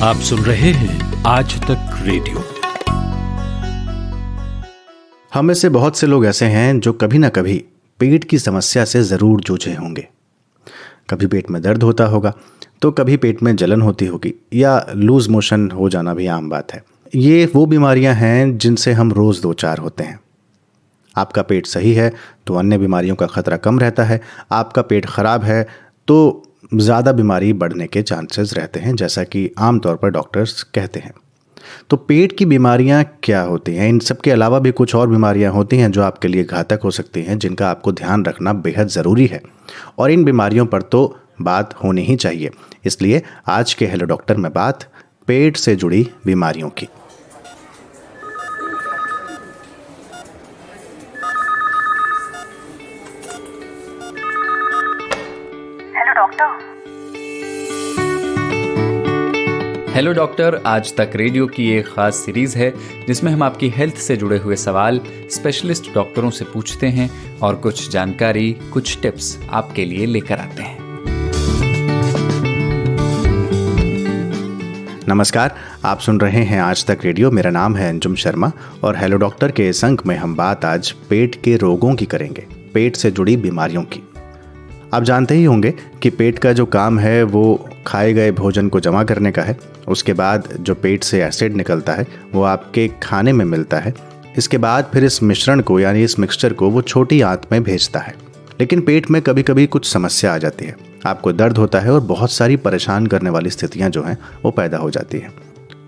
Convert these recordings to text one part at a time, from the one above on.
आप सुन रहे हैं आज तक रेडियो। हम में से बहुत से लोग ऐसे हैं जो कभी ना कभी पेट की समस्या से ज़रूर जूझे होंगे। कभी पेट में दर्द होता होगा तो कभी पेट में जलन होती होगी या लूज मोशन हो जाना भी आम बात है। ये वो बीमारियां हैं जिनसे हम रोज़ दो चार होते हैं। आपका पेट सही है तो अन्य बीमारियों का खतरा कम रहता है। आपका पेट खराब है तो ज़्यादा बीमारी बढ़ने के चांसेस रहते हैं, जैसा कि आमतौर पर डॉक्टर्स कहते हैं। तो पेट की बीमारियां क्या होती हैं? इन सब के अलावा भी कुछ और बीमारियां होती हैं जो आपके लिए घातक हो सकती हैं, जिनका आपको ध्यान रखना बेहद ज़रूरी है। और इन बीमारियों पर तो बात होनी ही चाहिए। इसलिए आज के हेलो डॉक्टर में बात पेट से जुड़ी बीमारियों की। हेलो डॉक्टर आज तक रेडियो की एक खास सीरीज है जिसमें हम आपकी हेल्थ से जुड़े हुए सवाल स्पेशलिस्ट डॉक्टरों से पूछते हैं और कुछ जानकारी, कुछ टिप्स आपके लिए लेकर आते हैं। नमस्कार, आप सुन रहे हैं आज तक रेडियो। मेरा नाम है अंजुम शर्मा और हेलो डॉक्टर के इस अंक में हम बात आज पेट के रोगों की करेंगे, पेट से जुड़ी बीमारियों की। आप जानते ही होंगे कि पेट का जो काम है वो खाए गए भोजन को जमा करने का है। उसके बाद जो पेट से एसिड निकलता है वो आपके खाने में मिलता है। इसके बाद फिर इस मिश्रण को यानी इस मिक्सचर को वो छोटी आंत में भेजता है। लेकिन पेट में कभी कभी कुछ समस्या आ जाती है, आपको दर्द होता है और बहुत सारी परेशान करने वाली स्थितियां जो हैं वो पैदा हो जाती हैं।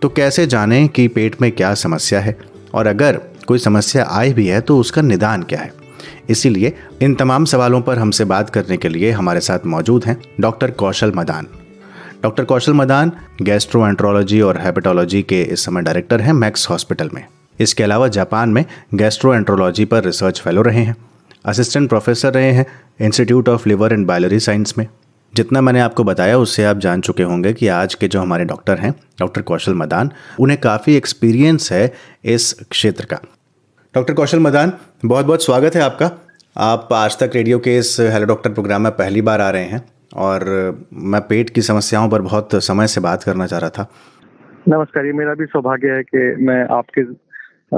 तो कैसे जानें कि पेट में क्या समस्या है, और अगर कोई समस्या आई भी है तो उसका निदान क्या है? इसीलिए इन तमाम सवालों पर हमसे बात करने के लिए हमारे साथ मौजूद हैं डॉक्टर कौशल मदान। डॉक्टर कौशल मदान गैस्ट्रोएंट्रोलॉजी और हेपेटोलॉजी के इस समय डायरेक्टर हैं मैक्स हॉस्पिटल में। इसके अलावा जापान में गैस्ट्रोएंट्रोलॉजी पर रिसर्च फेलो रहे हैं, असिस्टेंट प्रोफेसर रहे हैं institute of liver and biliary science में। जितना मैंने आपको बताया उससे आप जान चुके होंगे कि आज के जो हमारे डॉक्टर हैं डॉक्टर कौशल मदान, उन्हें काफ़ी एक्सपीरियंस है इस क्षेत्र का। डॉक्टर कौशल मदान, बहुत बहुत स्वागत है आपका। आप आज तक रेडियो के इस हेलो डॉक्टर प्रोग्राम में पहली बार आ रहे हैं और मैं पेट की समस्याओं पर बहुत समय से बात करना चाह रहा था। नमस्कार, ये मेरा भी सौभाग्य है कि मैं आपके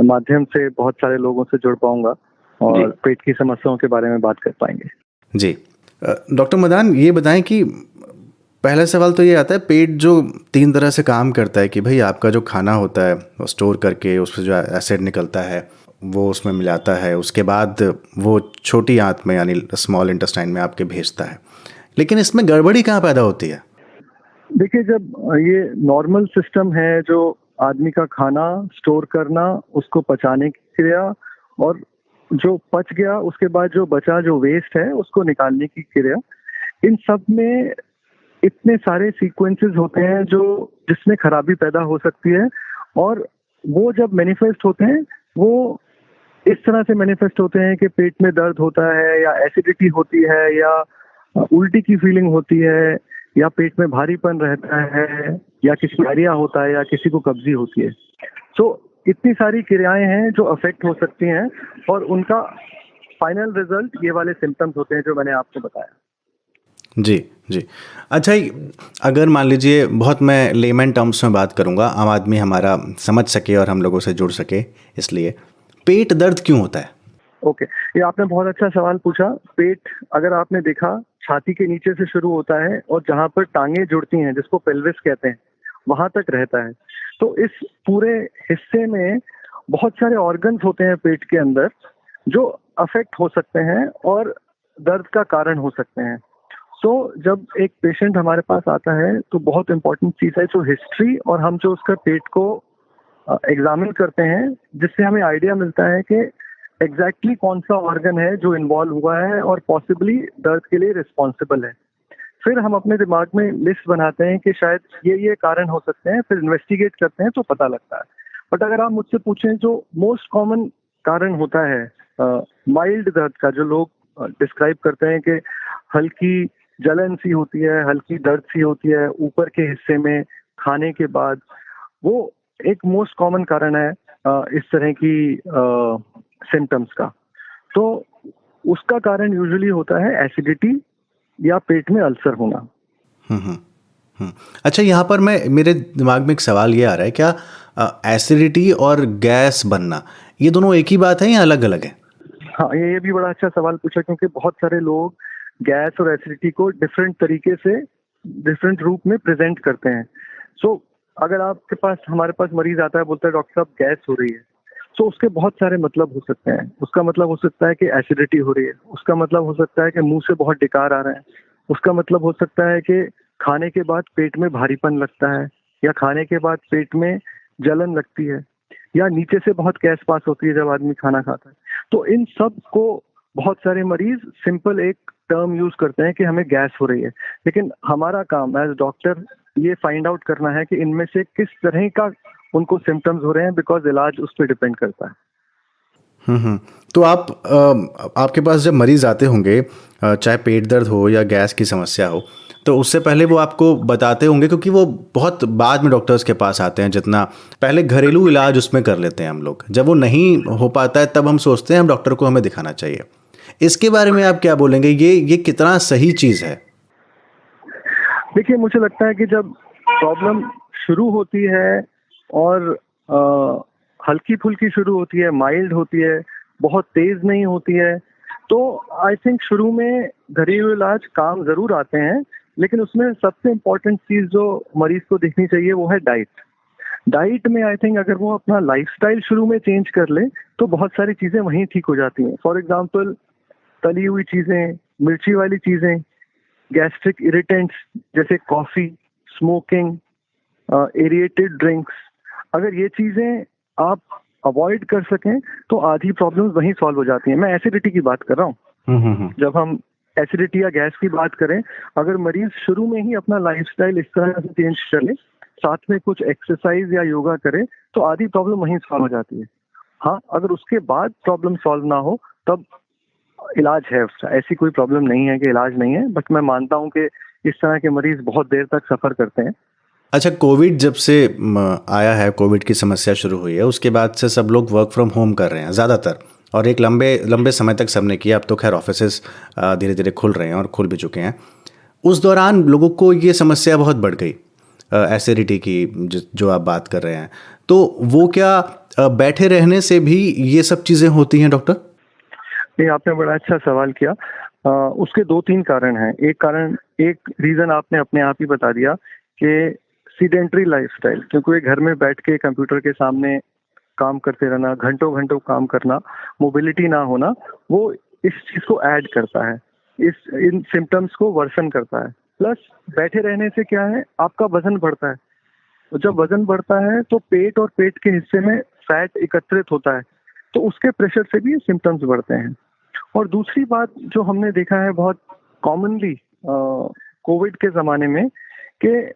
माध्यम से बहुत सारे लोगों से जुड़ पाऊंगा और पेट की समस्याओं के बारे में बात कर पाएंगे। जी डॉक्टर मदान, ये बताएं कि पहला सवाल तो ये आता है, पेट जो 3 तरह से काम करता है कि भाई आपका जो खाना होता है वो स्टोर करके उसमें जो एसिड निकलता है वो उसमें मिलाता है, उसके बाद वो छोटी आंत में यानी स्मॉल इंटेस्टाइन में आपके भेजता है। लेकिन इसमें गड़बड़ी कहाँ पैदा होती है? देखिए, जब ये नॉर्मल सिस्टम है जो आदमी का खाना स्टोर करना, उसको पचाने की क्रिया, और जो पच गया उसके बाद जो बचा जो वेस्ट है उसको निकालने की क्रिया, इन सब में इतने सारे सीक्वेंसेस होते हैं जो जिसमें खराबी पैदा हो सकती है। और वो जब मैनिफेस्ट होते हैं वो इस तरह से मैनिफेस्ट होते हैं कि पेट में दर्द होता है या एसिडिटी होती है या उल्टी की फीलिंग होती है या पेट में भारीपन रहता है या किसी को डायरिया होता है या किसी को कब्जी होती है। तो इतनी सारी क्रियाएं हैं जो अफेक्ट हो सकती हैं और उनका फाइनल रिजल्ट ये वाले सिम्टम्स होते हैं जो मैंने आपको बताया। जी जी। अच्छा, अगर मान लीजिए, बहुत मैं लेमन टर्म्स में बात करूंगा, आम आदमी हमारा समझ सके और हम लोगों से जुड़ सके, इसलिए पेट दर्द क्यों होता है? ओके, ये आपने बहुत अच्छा सवाल पूछा। पेट, अगर आपने देखा, छाती के नीचे से शुरू होता है और जहाँ पर टांगे जुड़ती हैं जिसको पेल्विस कहते हैं वहां तक रहता है। तो इस पूरे हिस्से में बहुत सारे ऑर्गन्स होते हैं पेट के अंदर जो अफेक्ट हो सकते हैं और दर्द का कारण हो सकते हैं। तो जब एक पेशेंट हमारे पास आता है तो बहुत इंपॉर्टेंट चीज है जो हिस्ट्री, और हम जो उसका पेट को एग्जामिन करते हैं जिससे हमें आइडिया मिलता है कि एग्जैक्टली कौन सा ऑर्गन है जो इन्वॉल्व हुआ है और पॉसिबली दर्द के लिए रिस्पॉन्सिबल है। फिर हम अपने दिमाग में लिस्ट बनाते हैं कि शायद ये कारण हो सकते हैं, फिर इन्वेस्टिगेट करते हैं तो पता लगता है। बट अगर आप मुझसे पूछें जो मोस्ट कॉमन कारण होता है माइल्ड दर्द का, जो लोग डिस्क्राइब करते हैं कि हल्की जलन सी होती है, हल्की दर्द सी होती है ऊपर के हिस्से में खाने के बाद, वो एक मोस्ट कॉमन कारण है इस तरह की सिम्टम्स का। तो उसका कारण यूजुअली होता है एसिडिटी या पेट में अल्सर होना। अच्छा, यहाँ पर मेरे दिमाग में एक सवाल ये आ रहा है, क्या एसिडिटी और गैस बनना ये दोनों एक ही बात है या अलग अलग है? हाँ, ये भी बड़ा अच्छा सवाल पूछा, क्योंकि बहुत सारे लोग गैस और एसिडिटी को डिफरेंट तरीके से डिफरेंट रूप में प्रेजेंट करते हैं। अगर आपके पास हमारे पास मरीज आता है, बोलता है डॉक्टर साहब गैस हो रही है, तो उसके बहुत सारे मतलब हो सकते हैं। उसका मतलब हो सकता है कि एसिडिटी हो रही है, उसका मतलब हो सकता है कि मुंह से बहुत डिकार आ रहा है, उसका मतलब हो सकता है कि खाने के बाद पेट में भारीपन लगता है, या खाने के बाद पेट में जलन लगती है, या नीचे से बहुत गैस पास होती है जब आदमी खाना खाता है। तो इन सब को बहुत सारे मरीज सिंपल एक टर्म यूज करते हैं कि हमें गैस हो रही है, लेकिन हमारा काम एज डॉक्टर ये फाइंड आउट करना है कि इनमें से किस तरह का उनको सिम्टम्स हो रहे हैं, बिकॉज इलाज उस पर डिपेंड करता है। तो आपके पास जब मरीज आते होंगे, चाहे पेट दर्द हो या गैस की समस्या हो, तो उससे पहले वो आपको बताते होंगे, क्योंकि वो बहुत बाद में डॉक्टर्स के पास आते हैं। जितना पहले घरेलू इलाज उसमें कर लेते हैं हम लोग, जब वो नहीं हो पाता है तब हम सोचते हैं हम डॉक्टर को हमें दिखाना चाहिए। इसके बारे में आप क्या बोलेंगे, ये कितना सही चीज़ है? देखिए, मुझे लगता है कि जब प्रॉब्लम शुरू होती है और हल्की फुल्की शुरू होती है, माइल्ड होती है, बहुत तेज नहीं होती है, तो आई थिंक शुरू में घरेलू इलाज काम जरूर आते हैं, लेकिन उसमें सबसे इम्पोर्टेंट चीज जो मरीज को देखनी चाहिए वो है डाइट में आई थिंक अगर वो अपना लाइफस्टाइल शुरू में चेंज कर ले तो बहुत सारी चीजें वहीं ठीक हो जाती हैं। फॉर एग्जांपल, तली हुई चीजें, मिर्ची वाली चीजें, गैस्ट्रिक इरिटेंट्स जैसे कॉफी, स्मोकिंग, एरिएटेड ड्रिंक्स, अगर ये चीजें आप अवॉइड कर सकें तो आधी प्रॉब्लम्स वहीं सॉल्व हो जाती हैं। मैं एसिडिटी की बात कर रहा हूँ। जब हम एसिडिटी या गैस की बात करें, अगर मरीज शुरू में ही अपना लाइफस्टाइल इस तरह से चेंज कर ले, साथ में कुछ एक्सरसाइज या योगा करे, तो आधी प्रॉब्लम वहीं सॉल्व हो जाती है। हाँ, अगर उसके बाद प्रॉब्लम सॉल्व ना हो तब इलाज है उसका। ऐसी कोई प्रॉब्लम नहीं है कि इलाज नहीं है, बट मैं मानता हूँ कि इस तरह के मरीज बहुत देर तक सफर करते हैं। अच्छा, कोविड जब से आया है, कोविड की समस्या शुरू हुई है, उसके बाद से सब लोग वर्क फ्रॉम होम कर रहे हैं ज़्यादातर, और एक लंबे समय तक सबने किया। अब तो खैर ऑफिसेस धीरे धीरे खुल रहे हैं और खुल भी चुके हैं। उस दौरान लोगों को ये समस्या बहुत बढ़ गई, एसिडिटी की जो आप बात कर रहे हैं। तो वो क्या बैठे रहने से भी ये सब चीज़ें होती हैं डॉक्टर? ये आपने बड़ा अच्छा सवाल किया। उसके 2-3 कारण हैं। एक रीज़न आपने अपने आप ही बता दिया कि सीडेंटरी लाइफस्टाइल, क्योंकि घर में बैठ के कंप्यूटर के सामने काम करते रहना, घंटों घंटों काम करना, मोबिलिटी ना होना, वो इस चीज को ऐड करता है, इन सिम्टम्स को वर्सन करता है। प्लस बैठे रहने से क्या है, आपका वजन बढ़ता है। तो जब वजन बढ़ता है तो पेट और पेट के हिस्से में फैट एकत्रित होता है, तो उसके प्रेशर से भी सिम्टम्स बढ़ते हैं। और दूसरी बात जो हमने देखा है बहुत कॉमनली कोविड के जमाने में, कि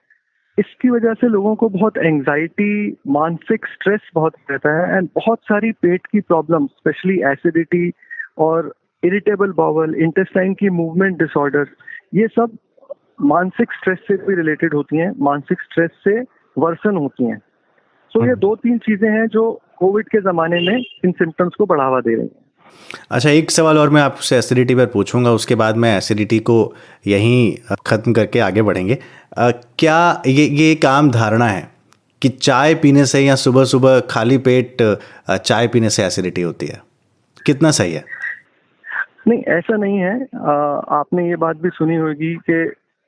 इसकी वजह से लोगों को बहुत एंजाइटी, मानसिक स्ट्रेस बहुत रहता है, एंड बहुत सारी पेट की प्रॉब्लम, स्पेशली एसिडिटी और इरिटेबल बाउल, इंटेस्टाइन की मूवमेंट डिसऑर्डर, ये सब मानसिक स्ट्रेस से भी रिलेटेड होती हैं, मानसिक स्ट्रेस से वर्सन होती हैं। सो ये 2-3 चीजें हैं जो कोविड के जमाने में इन सिम्टम्स को बढ़ावा दे रही हैं। अच्छा, एक सवाल और मैं आपसे एसिडिटी पर पूछूंगा, उसके बाद मैं एसिडिटी को यहीं ख़त्म करके आगे बढ़ेंगे। क्या ये एक आम धारणा है कि चाय पीने से या सुबह सुबह खाली पेट चाय पीने से एसिडिटी होती है? कितना सही है? नहीं, ऐसा नहीं है। आपने ये बात भी सुनी होगी कि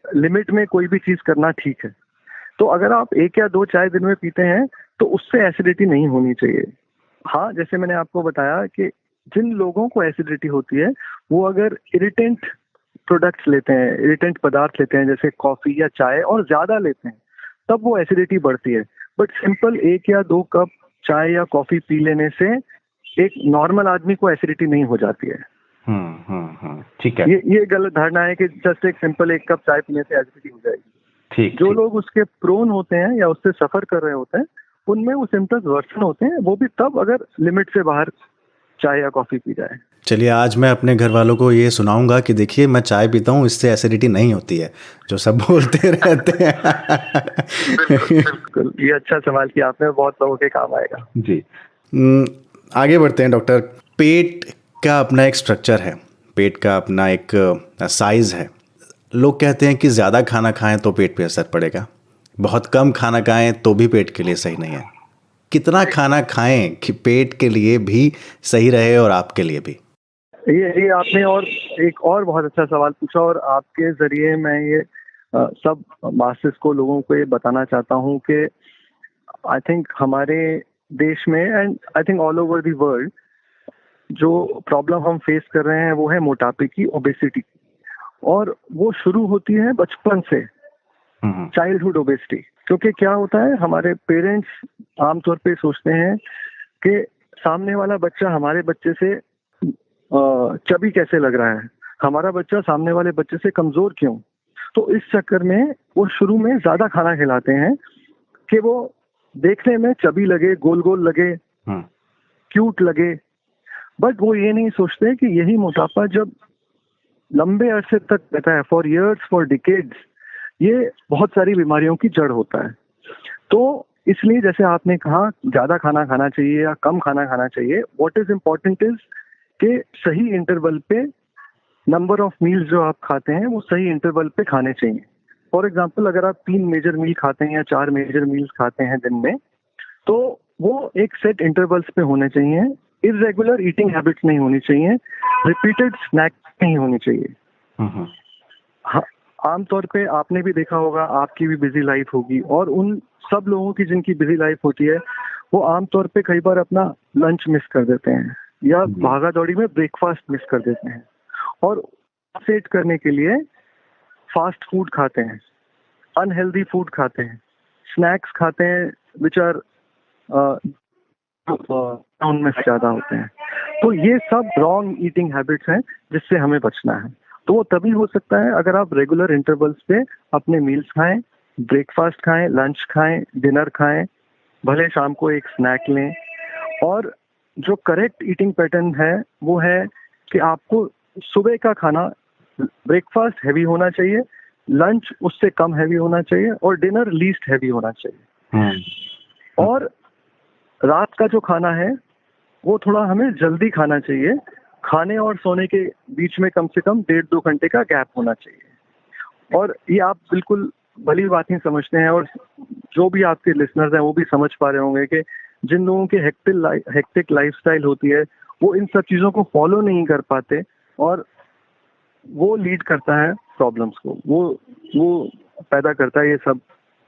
लिमिट में कोई भी चीज करना ठीक है। तो अगर आप 1 या 2 चाय दिन में पीते हैं तो उससे एसिडिटी नहीं होनी चाहिए। हाँ, जैसे मैंने आपको बताया कि जिन लोगों को एसिडिटी होती है वो अगर इरिटेंट प्रोडक्ट्स लेते हैं, इरिटेंट पदार्थ लेते हैं जैसे कॉफी या चाय, और ज्यादा लेते हैं, तब वो एसिडिटी बढ़ती है। बट सिंपल 1 या 2 कप चाय या कॉफी पी लेने से एक नॉर्मल आदमी को एसिडिटी नहीं हो जाती है। ठीक है। ये गलत धारणा है कि जस्ट एक सिंपल 1 कप चाय पीने से एसिडिटी हो जाएगी। ठीक। जो लोग उसके प्रोन होते हैं या उससे सफर कर रहे होते हैं, उनमें वो सिम्टम्स वर्सन होते हैं, वो भी तब अगर लिमिट से बाहर चाय या कॉफी पी जाए। चलिए, आज मैं अपने घर वालों को ये सुनाऊंगा कि देखिए मैं चाय पीता हूँ, इससे एसिडिटी नहीं होती है, जो सब बोलते रहते हैं। बिल्कुल, ये अच्छा सवाल किया आपने, बहुत लोगों के काम आएगा जी। आगे बढ़ते हैं डॉक्टर। पेट का अपना एक स्ट्रक्चर है, पेट का अपना एक साइज है। लोग कहते हैं कि ज़्यादा खाना खाएं तो पेट पे असर पड़ेगा, बहुत कम खाना खाएं तो भी पेट के लिए सही नहीं है। कितना खाना खाएं कि पेट के लिए भी सही रहे और आपके लिए भी? ये आपने और एक और बहुत अच्छा सवाल पूछा, और आपके जरिए मैं ये सब मासेस को, लोगों को ये बताना चाहता हूँ कि आई थिंक हमारे देश में and I think all over the world जो प्रॉब्लम हम फेस कर रहे हैं वो है मोटापे की, ओबेसिटी की, और वो शुरू होती है बचपन से, चाइल्डहुड ओबेसिटी। क्योंकि क्या होता है, हमारे पेरेंट्स आमतौर पे सोचते हैं कि सामने वाला बच्चा हमारे बच्चे से चबी कैसे लग रहा है, हमारा बच्चा सामने वाले बच्चे से कमजोर क्यों। तो इस चक्कर में वो शुरू में ज्यादा खाना खिलाते हैं कि वो देखने में चबी लगे, गोल गोल लगे, क्यूट लगे। बट वो ये नहीं सोचते कि यही मोटापा जब लंबे अरसे तक रहता है, फॉर इयर्स, फॉर डिकेड्स, ये बहुत सारी बीमारियों की जड़ होता है। तो इसलिए जैसे आपने कहा ज्यादा खाना खाना चाहिए या कम खाना खाना चाहिए, व्हाट इज इम्पोर्टेंट इज कि सही इंटरवल पे नंबर ऑफ मील्स जो आप खाते हैं वो सही इंटरवल पे खाने चाहिए। फॉर एग्जांपल, अगर आप 3 मेजर मील खाते हैं या 4 मेजर मील्स खाते हैं दिन में, तो वो एक सेट इंटरवल्स पे होने चाहिए। इर्रेगुलर ईटिंग हैबिट्स नहीं होनी चाहिए, रिपीटेड स्नैक नहीं होनी चाहिए। हाँ, आमतौर पे आपने भी देखा होगा, आपकी भी बिजी लाइफ होगी, और उन सब लोगों की जिनकी बिजी लाइफ होती है वो आमतौर पे कई बार अपना लंच मिस कर देते हैं या भागा दौड़ी में ब्रेकफास्ट मिस कर देते हैं, और सेट करने के लिए फास्ट फूड खाते हैं, अनहेल्दी फूड खाते हैं, स्नैक्स खाते हैं विच आर उनमें ज्यादा होते हैं। तो ये सब रॉन्ग ईटिंग हैबिट्स हैं जिससे हमें बचना है। तो वो तभी हो सकता है अगर आप रेगुलर इंटरवल्स पे अपने मील्स खाएं, ब्रेकफास्ट खाएं, लंच खाएं, डिनर खाएं, भले शाम को एक स्नैक लें। और जो करेक्ट ईटिंग पैटर्न है वो है कि आपको सुबह का खाना, ब्रेकफास्ट हैवी होना चाहिए, लंच उससे कम हैवी होना चाहिए, और डिनर लीस्ट हैवी होना चाहिए। और रात का जो खाना है वो थोड़ा हमें जल्दी खाना चाहिए, खाने और सोने के बीच में कम से कम 1.5-2 घंटे का गैप होना चाहिए। और ये आप बिल्कुल भली बात ही समझते हैं, और जो भी आपके लिसनर्स हैं वो भी समझ पा रहे होंगे कि जिन लोगों की हेक्टिक लाइफस्टाइल होती है वो इन सब चीज़ों को फॉलो नहीं कर पाते, और वो लीड करता है प्रॉब्लम्स को, वो पैदा करता है ये सब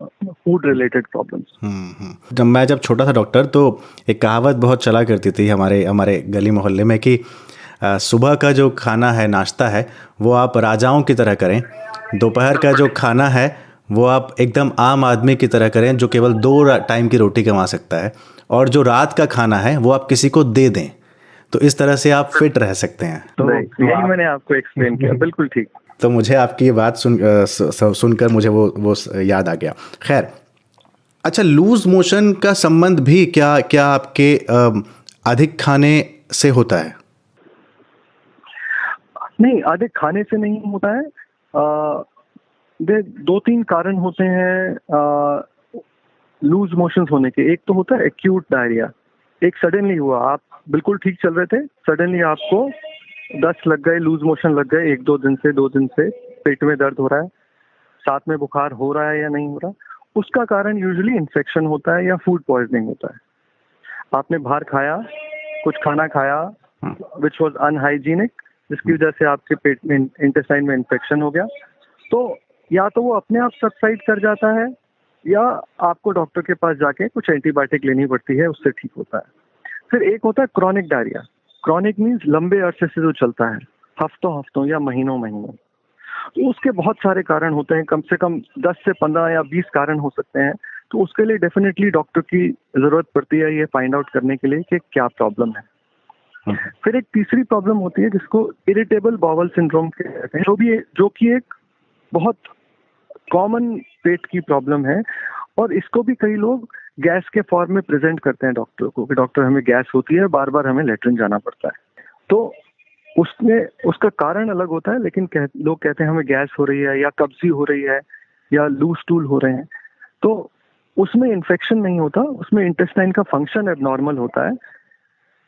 फूड रिलेटेड प्रॉब्लम्स। जब छोटा था डॉक्टर, तो एक कहावत बहुत चला करती थी हमारे गली मोहल्ले में कि सुबह का जो खाना है, नाश्ता है, वो आप राजाओं की तरह करें, दोपहर का जो खाना है वो आप एकदम आम आदमी की तरह करें जो केवल 2 टाइम की रोटी कमा सकता है, और जो रात का खाना है वो आप किसी को दे दें, तो इस तरह से आप फिट रह सकते हैं। तो यही मैंने आपको एक्सप्लेन किया, बिल्कुल ठीक। तो मुझे आपकी ये बात सुनकर मुझे वो याद आ गया। खैर, अच्छा, लूज मोशन का संबंध भी क्या आपके अधिक खाने से होता है? नहीं, अधिक खाने से नहीं होता है। 2-3 कारण होते हैं लूज मोशंस होने के। एक तो होता है एक्यूट डायरिया, एक सडनली हुआ, आप बिल्कुल ठीक चल रहे थे, सडनली आपको दस्त लग गए, लूज मोशन लग गए, 2 दिन से पेट में दर्द हो रहा है, साथ में बुखार हो रहा है या नहीं हो रहा। उसका कारण यूजुअली इन्फेक्शन होता है या फूड पॉइजनिंग होता है। आपने बाहर खाया, कुछ खाना खाया विच वॉज अनहाइजीनिक, जिसकी वजह से आपके पेट में, इंटेस्टाइन में इन्फेक्शन हो गया। तो या तो वो अपने आप सबसाइड कर जाता है, या आपको डॉक्टर के पास जाके कुछ एंटीबायोटिक लेनी पड़ती है, उससे ठीक होता है। फिर एक होता है क्रॉनिक डायरिया। क्रॉनिक मीन्स लंबे अरसे से जो चलता है, हफ्तों या महीनों। तो उसके बहुत सारे कारण होते हैं, कम से कम 10 से 15 या 20 कारण हो सकते हैं। तो उसके लिए डेफिनेटली डॉक्टर की जरूरत पड़ती है ये फाइंड आउट करने के लिए कि क्या प्रॉब्लम है। फिर एक तीसरी प्रॉब्लम होती है जिसको इरिटेबल बाउल सिंड्रोम कहते हैं, जो कि एक बहुत कॉमन पेट की प्रॉब्लम है, और इसको भी कई लोग गैस के फॉर्म में प्रेजेंट करते हैं डॉक्टर को कि डॉक्टर हमें गैस होती है, बार बार हमें लेटरिन जाना पड़ता है। तो उसमें उसका कारण अलग होता है, लेकिन लोग कहते हैं हमें गैस हो रही है या कब्जी हो रही है या लूज स्टूल हो रहे हैं। तो उसमें इन्फेक्शन नहीं होता, उसमें इंटेस्टाइन का फंक्शन एबनॉर्मल होता है,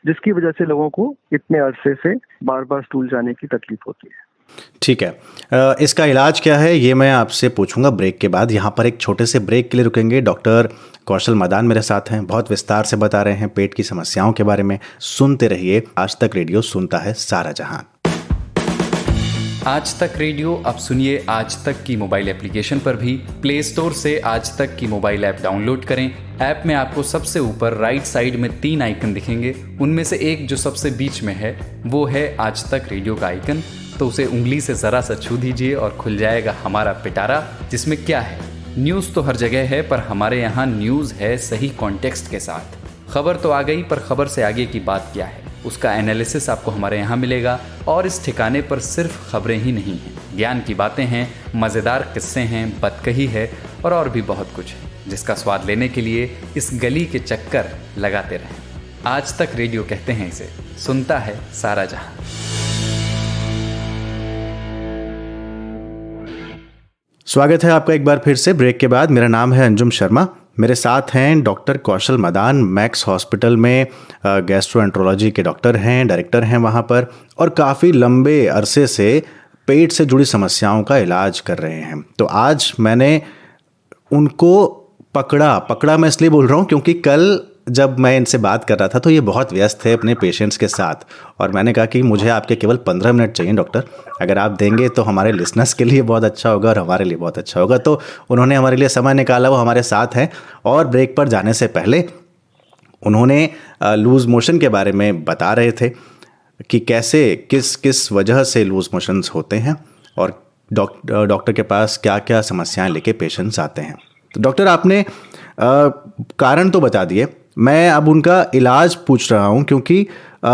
जिसकी वजह से लोगों को इतने अरसे से बार बार स्टूल जाने की तकलीफ होती है। ठीक है। इसका इलाज क्या है ये मैं आपसे पूछूंगा ब्रेक के बाद। यहाँ पर एक छोटे से ब्रेक के लिए रुकेंगे। डॉक्टर कौशल मदान मेरे साथ हैं, बहुत विस्तार से बता रहे हैं पेट की समस्याओं के बारे में। सुनते रहिए आज तक रेडियो, सुनता है सारा जहां। आज तक रेडियो अब सुनिए आज तक की मोबाइल एप्लीकेशन पर भी। प्ले स्टोर से आज तक की मोबाइल ऐप डाउनलोड करें। ऐप में आपको सबसे ऊपर राइट साइड में 3 आइकन दिखेंगे। उनमें से एक जो सबसे बीच में है वो है आज तक रेडियो का आइकन। तो उसे उंगली से ज़रा सा छू दीजिए और खुल जाएगा हमारा पिटारा, जिसमें क्या है, न्यूज़ तो हर जगह है पर हमारे यहाँ न्यूज़ है सही कॉन्टेक्स्ट के साथ। खबर तो आ गई पर खबर से आगे की बात क्या है उसका एनालिसिस आपको हमारे यहाँ मिलेगा। और इस ठिकाने पर सिर्फ खबरें ही नहीं हैं, ज्ञान की बातें हैं, मज़ेदार किस्से हैं, बतकही है और भी बहुत कुछ है, जिसका स्वाद लेने के लिए इस गली के चक्कर लगाते रहें। आज तक रेडियो कहते हैं इसे, सुनता है सारा जहां। स्वागत है आपका एक बार फिर से ब्रेक के बाद। मेरा नाम है अंजुम शर्मा। मेरे साथ हैं डॉक्टर कौशल मदान, मैक्स हॉस्पिटल में गैस्ट्रोएंट्रोलॉजी के डॉक्टर हैं, डायरेक्टर हैं वहाँ पर, और काफ़ी लंबे अरसे से पेट से जुड़ी समस्याओं का इलाज कर रहे हैं। तो आज मैंने उनको पकड़ा मैं इसलिए बोल रहा हूँ क्योंकि कल जब मैं इनसे बात कर रहा था तो ये बहुत व्यस्त थे अपने पेशेंट्स के साथ, और मैंने कहा कि मुझे आपके केवल 15 मिनट चाहिए डॉक्टर, अगर आप देंगे तो हमारे लिसनर्स के लिए बहुत अच्छा होगा और हमारे लिए बहुत अच्छा होगा। तो उन्होंने हमारे लिए समय निकाला, वो हमारे साथ हैं। और ब्रेक पर जाने से पहले उन्होंने लूज़ मोशन के बारे में बता रहे थे कि कैसे किस वजह से लूज़ मोशंस होते हैं और डॉक्टर के पास क्या क्या समस्याएं लेके पेशेंट्स आते हैं। तो डॉक्टर आपने कारण तो बता दिए, मैं अब उनका इलाज पूछ रहा हूँ क्योंकि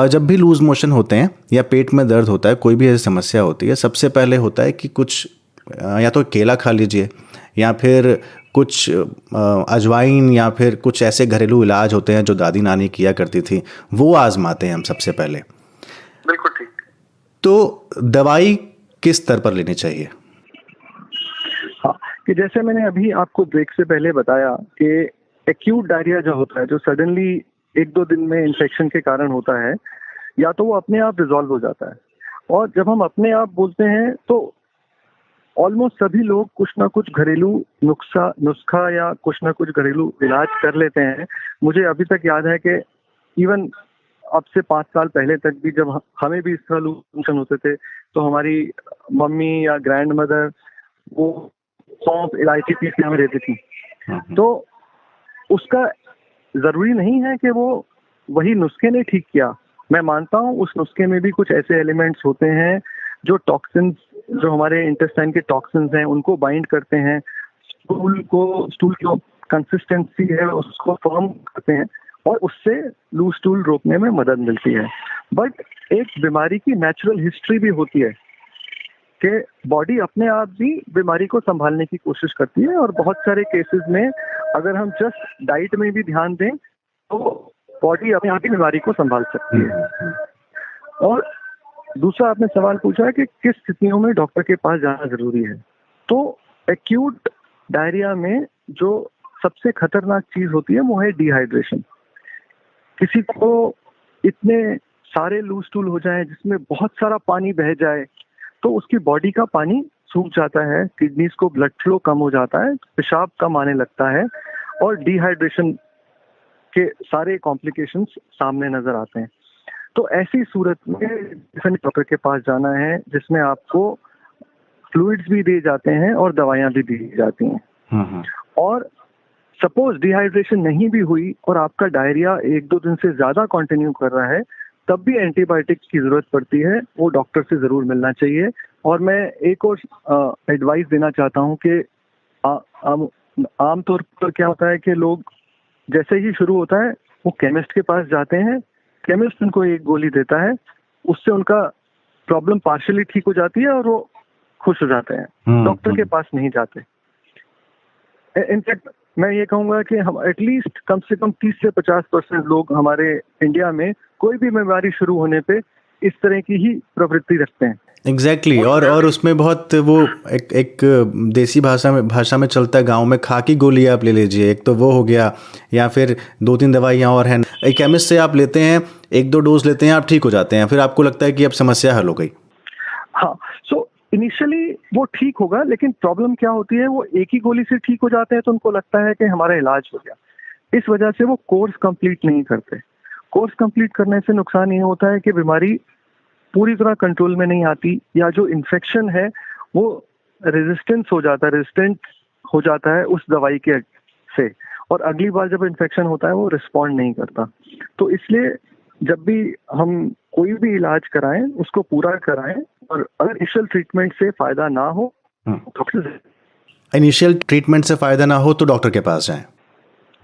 जब भी लूज़ मोशन होते हैं या पेट में दर्द होता है, कोई भी ऐसी समस्या होती है, सबसे पहले होता है कि कुछ या तो केला खा लीजिए या फिर कुछ अजवाइन या फिर कुछ ऐसे घरेलू इलाज होते हैं जो दादी नानी किया करती थी, वो आजमाते हैं हम सबसे पहले। बिल्कुल ठीक। तो दवाई किस स्तर पर लेनी चाहिए? हाँ, कि जैसे मैंने अभी आपको ब्रेक से पहले बताया कि एक्यूट डायरिया जो होता है, जो सडनली 1-2 दिन में इन्फेक्शन के कारण होता है, या तो वो अपने आप रिजॉल्व हो जाता है। और जब हम अपने आप बोलते हैं तो ऑलमोस्ट सभी लोग कुछ ना कुछ घरेलू नुस्खा या कुछ ना कुछ घरेलू इलाज कर लेते हैं। मुझे अभी तक याद है कि इवन अब से 5 साल पहले तक भी जब हमें भी इस तरह लूज मोशन होते थे तो हमारी मम्मी या ग्रैंड मदर वो सौंफ इलायची पीस के हमें देती थी। तो उसका जरूरी नहीं है कि वो वही नुस्खे ने ठीक किया। मैं मानता हूँ उस नुस्खे में भी कुछ ऐसे एलिमेंट्स होते हैं जो टॉक्सिन्स, जो हमारे इंटेस्टाइन के टॉक्सिन्स हैं, उनको बाइंड करते हैं, स्टूल की कंसिस्टेंसी है उसको फर्म करते हैं और उससे लूज स्टूल रोकने में मदद मिलती है। बट एक बीमारी की नेचुरल हिस्ट्री भी होती है कि बॉडी अपने आप भी बीमारी को संभालने की कोशिश करती है, और बहुत सारे केसेस में अगर हम जस्ट डाइट में भी ध्यान दें तो बॉडी अपने आप ही बीमारी को संभाल सकती है। और दूसरा आपने सवाल पूछा है कि किस स्थितियों में डॉक्टर के पास जाना जरूरी है। तो एक्यूट डायरिया में जो सबसे खतरनाक चीज होती है वो है डिहाइड्रेशन। किसी को इतने सारे लूज स्टूल हो जाए जिसमें बहुत सारा पानी बह जाए तो उसकी बॉडी का पानी सूख जाता है, किडनीज को ब्लड फ्लो कम हो जाता है, पेशाब कम आने लगता है और डिहाइड्रेशन के सारे कॉम्प्लिकेशंस सामने नजर आते हैं। तो ऐसी सूरत में डॉक्टर के पास जाना है जिसमें आपको फ्लूइड्स भी दिए जाते हैं और दवाइयां भी दी जाती हैं। और सपोज डिहाइड्रेशन नहीं भी हुई और आपका डायरिया 1-2 दिन से ज्यादा कंटिन्यू कर रहा है, तब भी एंटीबायोटिक्स की जरूरत पड़ती है, वो डॉक्टर से जरूर मिलना चाहिए। और मैं एक और एडवाइस देना चाहता हूँ कि आमतौर पर क्या होता है कि लोग जैसे ही शुरू होता है वो केमिस्ट के पास जाते हैं, केमिस्ट उनको एक गोली देता है, उससे उनका प्रॉब्लम पार्शियली ठीक हो जाती है और वो खुश हो जाते हैं, डॉक्टर के पास नहीं जाते। इनफैक्ट मैं ये कहूंगा कि हम एटलीस्ट कम से कम 30 से 50% लोग हमारे इंडिया में कोई भी बीमारी शुरू होने पे इस तरह की ही प्रवृत्ति रखते हैं। एग्जैक्टली और उसमें बहुत वो एक देसी भाषा में चलता है गांव में, खा की गोली आप ले लीजिए, एक तो वो हो गया, या फिर 2-3 दवाइयाँ और हैं, एक केमिस्ट से आप लेते हैं, 1-2 डोज लेते हैं, आप ठीक हो जाते हैं, फिर आपको लगता है कि अब समस्या हल हो गई। हाँ, सो इनिशियली वो ठीक होगा, लेकिन प्रॉब्लम क्या होती है, वो एक ही गोली से ठीक हो जाते हैं तो उनको लगता है कि हमारा इलाज हो गया। इस वजह से वो कोर्स कंप्लीट नहीं करते। कोर्स कंप्लीट करने से नुकसान ये होता है कि बीमारी पूरी तरह कंट्रोल में नहीं आती, या जो इन्फेक्शन है वो रेजिस्टेंट हो जाता है उस दवाई के से, और अगली बार जब इन्फेक्शन होता है वो रिस्पॉन्ड नहीं करता। तो इसलिए जब भी हम कोई भी इलाज कराएं उसको पूरा कराएं, और अगर इनिशियल ट्रीटमेंट से फायदा ना हो इनिशियल ट्रीटमेंट से फायदा ना हो तो डॉक्टर के पास जाएं।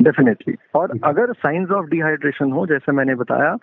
डेफिनेटली। और अगर साइंस ऑफ डिहाइड्रेशन हो, जैसे मैंने बताया,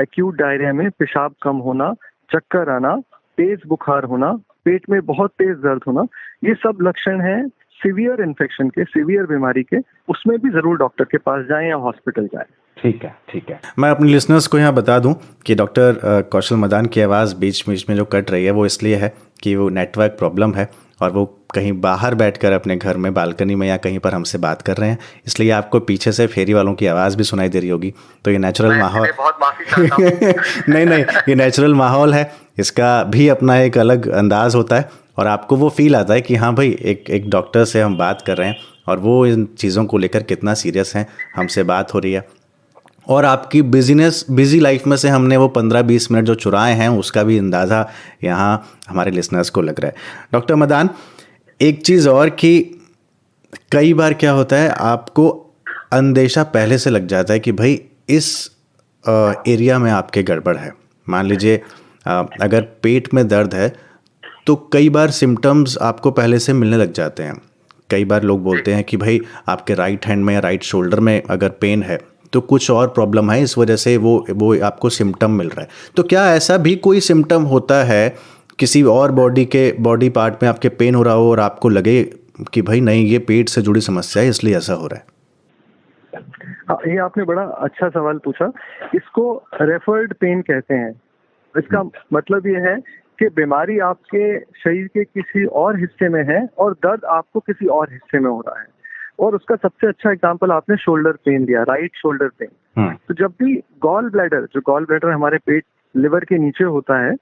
एक्यूट डायरिया में पेशाब कम होना, चक्कर आना, तेज बुखार होना, पेट में बहुत तेज दर्द होना, ये सब लक्षण हैं सीवियर इन्फेक्शन के, सीवियर बीमारी के, उसमें भी जरूर डॉक्टर के पास जाएं या हॉस्पिटल जाएं। ठीक है। मैं अपने लिसनर्स को यहाँ बता दूं कि डॉक्टर कौशल मदान की आवाज़ बीच बीच में जो कट रही है वो इसलिए है कि वो नेटवर्क प्रॉब्लम है, और वो कहीं बाहर बैठकर अपने घर में बालकनी में या कहीं पर हमसे बात कर रहे हैं, इसलिए आपको पीछे से फेरी वालों की आवाज़ भी सुनाई दे रही होगी। तो ये नेचुरल माहौल बहुत माफी चाहता हूं। नहीं, ये नेचुरल माहौल है, इसका भी अपना एक अलग अंदाज होता है, और आपको वो फील आता है कि हाँ भाई एक डॉक्टर से हम बात कर रहे हैं और वो इन चीज़ों को लेकर कितना सीरियस हैं, हमसे बात हो रही है। और आपकी बिजी लाइफ में से हमने वो 15-20 मिनट जो चुराए हैं उसका भी अंदाज़ा यहाँ हमारे लिसनर्स को लग रहा है। डॉक्टर मदान, एक चीज़ और कि कई बार क्या होता है, आपको अंदेशा पहले से लग जाता है कि भाई इस एरिया में आपके गड़बड़ है। मान लीजिए अगर पेट में दर्द है तो कई बार सिम्टम्स आपको पहले से मिलने लग जाते हैं। कई बार लोग बोलते हैं कि भाई आपके राइट हैंड में या राइट शोल्डर में अगर पेन है तो कुछ और प्रॉब्लम है, इस वजह से वो आपको सिम्टम मिल रहा है। तो क्या ऐसा भी कोई सिम्टम होता है किसी और बॉडी पार्ट में आपके पेन हो रहा हो और आपको लगे कि भाई नहीं ये पेट से जुड़ी समस्या है इसलिए ऐसा हो रहा है? हाँ, ये आपने बड़ा अच्छा सवाल पूछा। इसको रेफर्ड पेन कहते हैं। इसका मतलब ये है कि बीमारी आपके शरीर के किसी और हिस्से में है और दर्द आपको किसी और हिस्से में हो रहा है। और उसका सबसे अच्छा एग्जांपल आपने शोल्डर पेन दिया, राइट शोल्डर पेन। तो जब भी गॉल ब्लैडर हमारे पेट लिवर के नीचे होता है,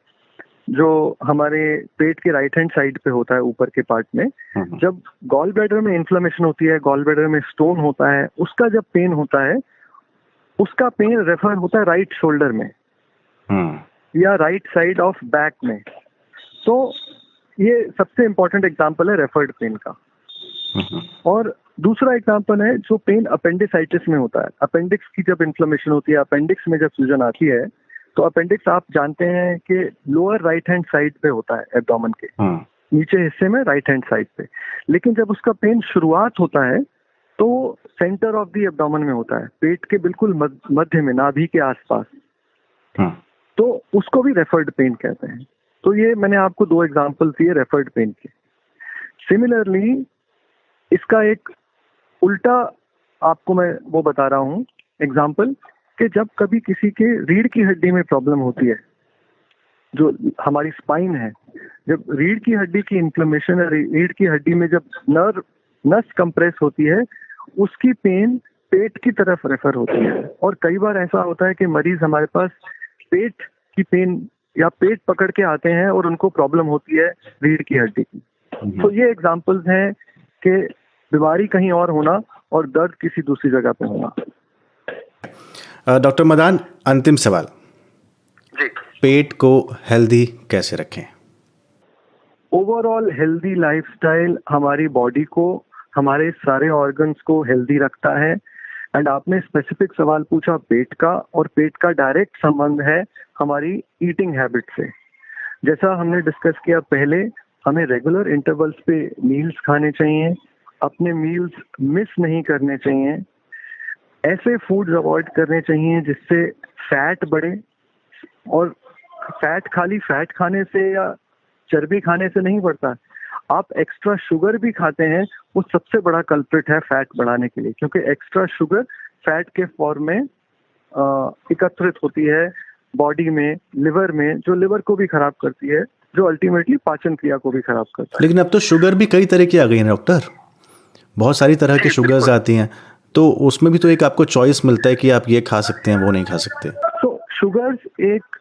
जो हमारे पेट के राइट हैंड साइड पे होता है ऊपर के पार्ट में, जब गॉल ब्लैडर में इन्फ्लेमेशन होती है, गॉल ब्लैडर में स्टोन होता है, उसका जब पेन होता है, उसका पेन रेफर होता है राइट शोल्डर में या राइट साइड ऑफ बैक में। तो ये सबसे इंपॉर्टेंट एग्जांपल है रेफर्ड पेन का। और दूसरा एग्जांपल है जो पेन अपेंडिसाइटिस में होता है। अपेंडिक्स की जब इन्फ्लेमेशन होती है, अपेंडिक्स में जब सूजन आती है, तो अपेंडिक्स आप जानते हैं कि लोअर राइट हैंड साइड पे होता है, एब्डोमेन के नीचे हिस्से में राइट हैंड साइड पे। लेकिन जब उसका पेन शुरुआत होता है तो सेंटर ऑफ द एब्डोमेन में होता है, पेट के बिल्कुल मध्य में, नाभि के आसपास। तो उसको भी रेफर्ड पेन कहते हैं। तो ये मैंने आपको 2 एग्जांपल दिए रेफर्ड पेन के। सिमिलरली इसका एक उल्टा आपको मैं वो बता रहा हूँ एग्जांपल, कि जब कभी किसी के रीढ़ की हड्डी में प्रॉब्लम होती है, जो हमारी स्पाइन है, जब रीढ़ की हड्डी की इन्फ्लेमेशन है, रीढ़ की हड्डी में जब नस कंप्रेस होती है, उसकी पेन पेट की तरफ रेफर होती है। और कई बार ऐसा होता है कि मरीज हमारे पास पेट की पेन या पेट पकड़ के आते हैं और उनको प्रॉब्लम होती है रीढ़ की हड्डी की। तो ये एग्जांपल्स हैं कि बीमारी कहीं और होना और दर्द किसी दूसरी जगह पे होना। डॉक्टर मदान, अंतिम सवाल जी, पेट को हेल्दी कैसे रखें? ओवरऑल हेल्दी लाइफस्टाइल हमारी बॉडी को, हमारे सारे ऑर्गन्स को हेल्दी रखता है। एंड आपने स्पेसिफिक सवाल पूछा पेट का, और पेट का डायरेक्ट संबंध है हमारी ईटिंग हैबिट से। जैसा हमने डिस्कस किया पहले, हमें रेगुलर इंटरवल्स पे मील्स खाने चाहिए, अपने मील्स मिस नहीं करने चाहिए, ऐसे फूड्स अवॉइड करने चाहिए जिससे फैट बढ़े। और फैट खाली फैट खाने से या चर्बी खाने से नहीं बढ़ता, आप एक्स्ट्रा शुगर भी खाते हैं, वो सबसे बड़ा कल्प्रिट है फैट बढ़ाने के लिए, क्योंकि एक्स्ट्रा शुगर फैट के फॉर्म में एकत्रित होती है बॉडी में, लिवर में, जो लिवर को भी खराब करती है, जो अल्टीमेटली पाचन क्रिया को भी खराब करता है। लेकिन अब तो शुगर भी कई तरह की आ गई है डॉक्टर, बहुत सारी तरह की शुगर्स आती हैं, तो उसमें भी तो एक आपको चॉइस मिलता है कि आप ये खा सकते हैं, वो नहीं खा सकते। तो शुगर्स एक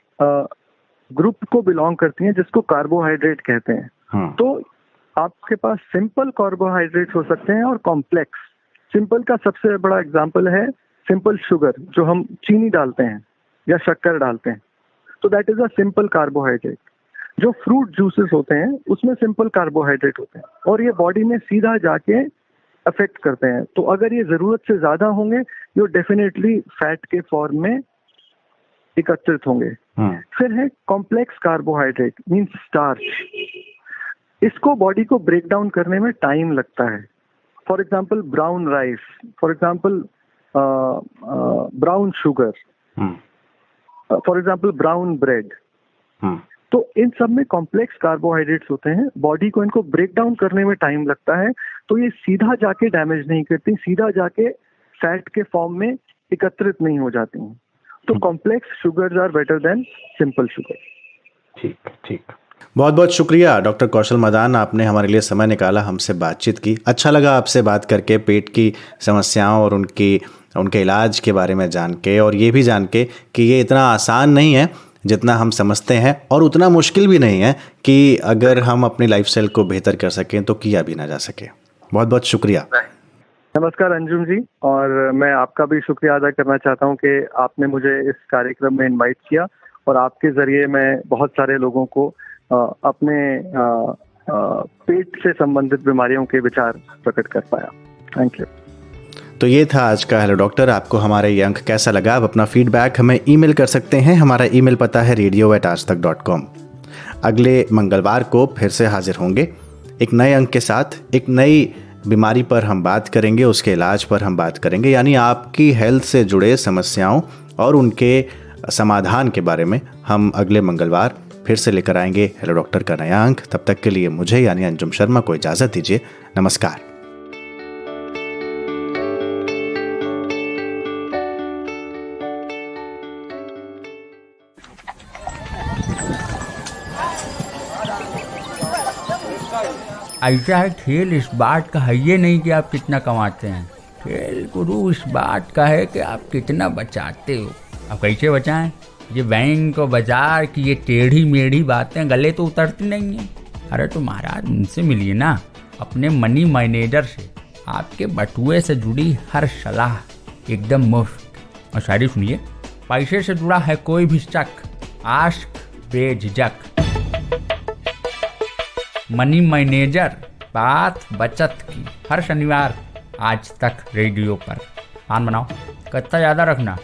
ग्रुप को बिलोंग करती हैं जिसको कार्बोहाइड्रेट कहते हैं। हाँ। तो आपके पास सिंपल कार्बोहाइड्रेट्स हो सकते हैं और कॉम्प्लेक्स। सिंपल का सबसे बड़ा एग्जांपल है सिंपल शुगर, जो हम चीनी डालते हैं या शक्कर डालते हैं, तो that is a simple carbohydrate. जो फ्रूट जूसेस होते हैं उसमें सिंपल कार्बोहाइड्रेट होते हैं और ये बॉडी में सीधा जाके अफेक्ट करते हैं। तो अगर ये जरूरत से ज्यादा होंगे ये डेफिनेटली फैट के फॉर्म में एकत्रित होंगे। फिर है कॉम्प्लेक्स कार्बोहाइड्रेट मींस स्टार्च। इसको बॉडी को ब्रेक डाउन करने में टाइम लगता है। For example brown rice, for example brown sugar, for example brown bread. तो इन सब में कॉम्प्लेक्स कार्बोहाइड्रेट्स होते हैं, बॉडी को इनको ब्रेक डाउन करने में टाइम लगता है, तो ये सीधा जाके डैमेज नहीं करती, सीधा जाके फैट के फॉर्म में एकत्रित नहीं हो जाती हैं। तो complex sugars are better than simple sugar. ठीक ठीक, बहुत बहुत शुक्रिया डॉक्टर कौशल मदान, आपने हमारे लिए समय निकाला, हमसे बातचीत की। अच्छा लगा आपसे बात करके, पेट की समस्याओं और उनके इलाज के बारे में जान के, और ये भी जान के कि ये इतना आसान नहीं है जितना हम समझते हैं, और उतना मुश्किल भी नहीं है कि अगर हम अपनी लाइफस्टाइल को बेहतर कर सकें तो किया भी ना जा सके। बहुत बहुत शुक्रिया। नमस्कार अंजुम जी, और मैं आपका भी शुक्रिया अदा करना चाहता हूं कि आपने मुझे इस कार्यक्रम में इनवाइट किया, और आपके जरिए मैं बहुत सारे लोगों को अपने पेट से संबंधित बीमारियों के विचार प्रकट कर पाया। Thank you. तो ये था आज का हेलो डॉक्टर। आपको हमारा ये अंक कैसा लगा? आप अपना फीडबैक हमें ईमेल कर सकते हैं। हमारा ईमेल पता है radio@aajtak.com। अगले मंगलवार को फिर से हाजिर होंगे एक नए अंक के साथ। एक नई बीमारी पर हम बात करेंगे, उसके इलाज पर हम बात करेंगे, यानी आपकी हेल्थ से जुड़े समस्याओं और उनके समाधान के बारे में हम अगले मंगलवार फिर से लेकर आएंगे हेलो डॉक्टर का नया अंक। तब तक के लिए मुझे यानी अंजुम शर्मा को इजाज़त दीजिए। नमस्कार। ऐसा है, खेल इस बात का है ये नहीं कि आप कितना कमाते हैं, खेल गुरु इस बात का है कि आप कितना बचाते हो। अब कैसे बचाएं? ये बैंक और बाजार की ये टेढ़ी मेढ़ी बातें गले तो उतरती नहीं हैं। अरे तो महाराज उनसे मिलिए ना, अपने मनी मैनेजर से। आपके बटुए से जुड़ी हर सलाह एकदम मुफ्त। और शायरी सुनिए, पैसे से जुड़ा है कोई भी शक, आस्क बेझिझक। मनी मैनेजर, बात बचत की, हर शनिवार आज तक रेडियो पर। आन बनाओ, कितना ज़्यादा रखना।